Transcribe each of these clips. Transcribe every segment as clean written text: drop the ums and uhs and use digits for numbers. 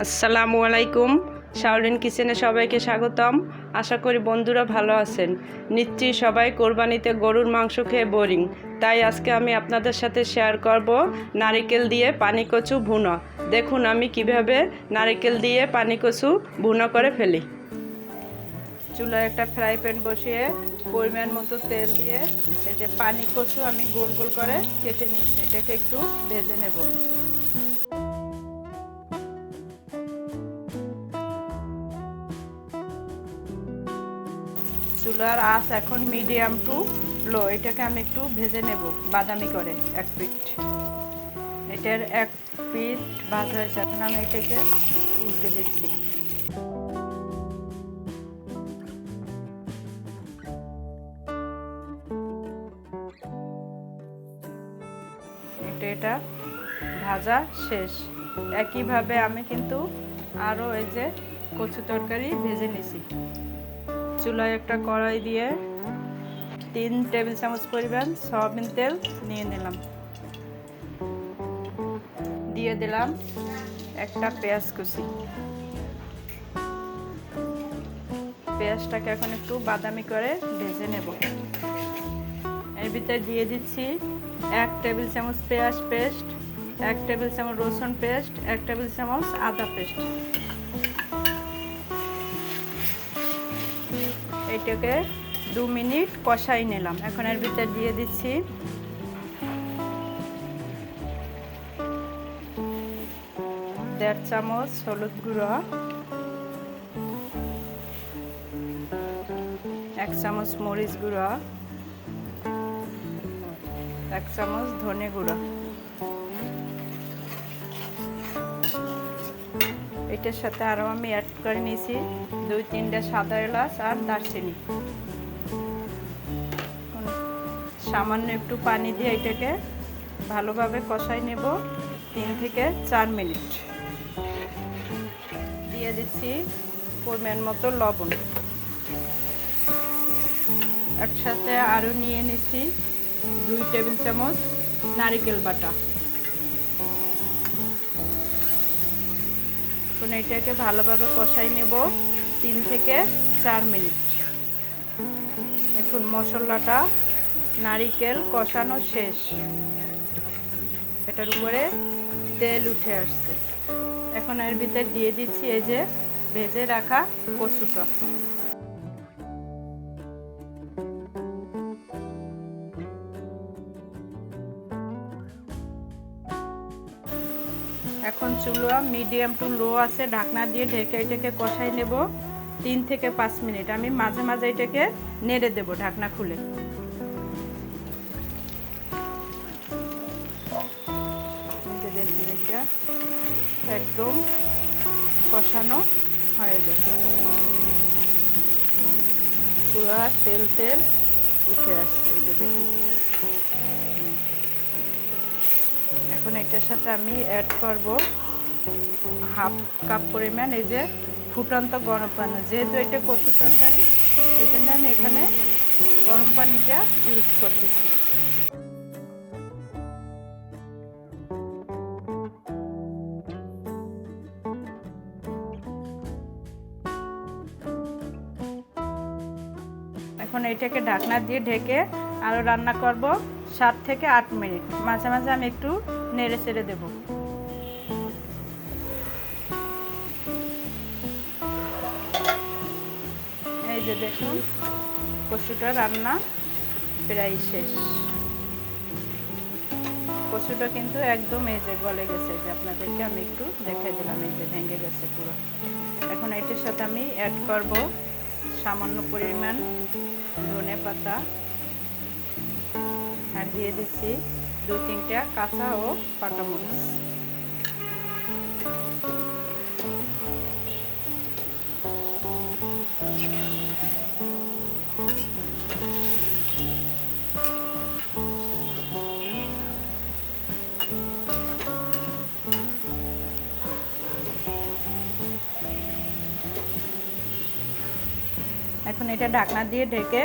আসসালামু আলাইকুম। শাওলিন কিচেনে সবাইকে স্বাগতম। আশা করি বন্ধুরা ভালো আছেন। নিশ্চয়ই সবাই কোরবানিতে গরুর মাংস খেয়ে বোরিং, তাই আজকে আমি আপনাদের সাথে শেয়ার করব নারিকেল দিয়ে পানি কচু ভুনা। দেখুন আমি কিভাবে নারিকেল দিয়ে পানি কচু ভুনা করে ফেলি। চুলায় একটা ফ্রাই প্যান বসিয়ে পরিমাণ মতো তেল দিয়ে এই যে পানি কচু আমি গোল গোল করে কেটে নিচ্ছি, এটাকে একটু ভেজে নেব। চুলার আঁচ এখন মিডিয়াম টু লো, এটাকে আমি একটু ভেজে নেব বাদামি করে। এক পিঠ এটার এক পিঠ ভাজা হয়েছে, এখন আমি এটাকে উল্টে দিচ্ছি। এটা ভাজা শেষ। একইভাবে আমি কিন্তু আরও এই যে কচু তরকারি ভেজে নিছি। চুলায় একটা কড়াই দিয়ে 3 টেবিল চামচ পরিমাণ সয়াবিন তেল নিয়ে নিলাম। দিয়ে দিলাম একটা পেঁয়াজ কুচি। পেঁয়াজটাকে এখন একটু বাদামি করে ভেজে নেব। এর ভিতরে দিয়ে দিচ্ছি 1 টেবিল চামচ পেঁয়াজ পেস্ট, 1 টেবিল চামচ রসুন পেস্ট, 1 টেবিল চামচ আদা পেস্ট। এইটাকে 2 মিনিট কষাই নিলাম। এখন এর ভিতরে দিয়ে দিচ্ছি দেড় চামচ হলুদ গুঁড়ো, 1 চামচ মরিচ গুঁড়ো, 1 চামচ ধনে গুঁড়ো। এটার সাথে আরও আমি অ্যাড করে নিয়েছি 2-3টা সাদা এলাচ আর দারচিনি। সামান্য একটু পানি দিয়ে এটাকে ভালোভাবে কষাই নেব 3 থেকে 4 মিনিট। দিয়ে দিচ্ছি পরিমাণ মতো লবণ। একসাথে আরও নিয়ে নিচ্ছি 2 টেবিল চামচ নারিকেল বাটা। এখন এটাকে ভালোভাবে কষাই নেব 3 থেকে 4 মিনিট। এখন মশলাটা নারিকেল কষানো শেষ, এটার উপরে তেল উঠে আসছে। এখন এর ভিতরে দিয়ে দিচ্ছি এই যে ভেজে রাখা কচুটা। এখন চুলা মিডিয়াম টু লো আছে, ঢাকনা দিয়ে ঢেকে এটাকে কষাই নেব 3 থেকে 5 মিনিট। আমি মাঝে মাঝে এটাকে নেড়ে দেব ঢাকনা খুলে। দেখুন এটা একদম কষানো হয়ে গেছে, পুরো তেল তেল উঠে আসছে। এই যে দেখুন, এখন এটার সাথে আমি অ্যাড করব হাফ কাপ পরিমাণ এই যে ফুটন্ত গরম পানি। যেহেতু এটা কচু তরকারি, এই জন্য আমি এখানে গরম পানিটা ইউজ করতেছি। এখন এটাকে ঢাকনা দিয়ে ঢেকে আরও রান্না করব 7 থেকে 8 মিনিট। মাঝে মাঝে আমি একটু নেড়ে চেড়ে দেব। এই যে দেখুন কচুটা রান্না প্রায় শেষ। কচুটা কিন্তু একদম এই যে গলে গেছে, যে আপনাদেরকে আমি একটু দেখাই দিলাম, এই যে ভেঙে গেছে পুরো। এখন এটার সাথে আমি অ্যাড করব সামান্য পরিমাণ ধনে পাতা, আর দিয়ে দিচ্ছি 2-3টা কাঁচা ও পাকা মরিচ। এখন এটা ঢাকনা দিয়ে ঢেকে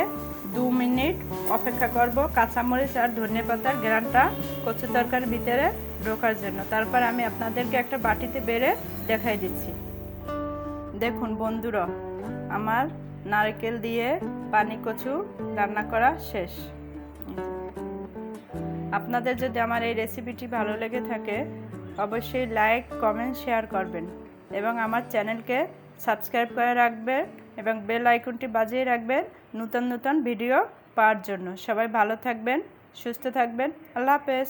2 মিনিট অপেক্ষা করব কাঁচামরিচ আর ধনেপাতার ঘ্রাণটা কচু তরকারির ভিতরে ঢোকার জন্য। তারপর আমি আপনাদেরকে একটা বাটিতে বেড়ে দেখাই দিচ্ছি। দেখুন বন্ধুরা, আমার নারকেল দিয়ে পানি কচু রান্না করা শেষ। আপনাদের যদি আমার এই রেসিপিটি ভালো লেগে থাকে অবশ্যই লাইক, কমেন্ট, শেয়ার করবেন এবং আমার চ্যানেলকে সাবস্ক্রাইব করে রাখবেন এবং বেল আইকনটি বাজিয়ে রাখবেন নতুন নতুন ভিডিও পাওয়ার জন্য। সবাই ভালো থাকবেন, সুস্থ থাকবেন। আল্লাহ হাফেজ।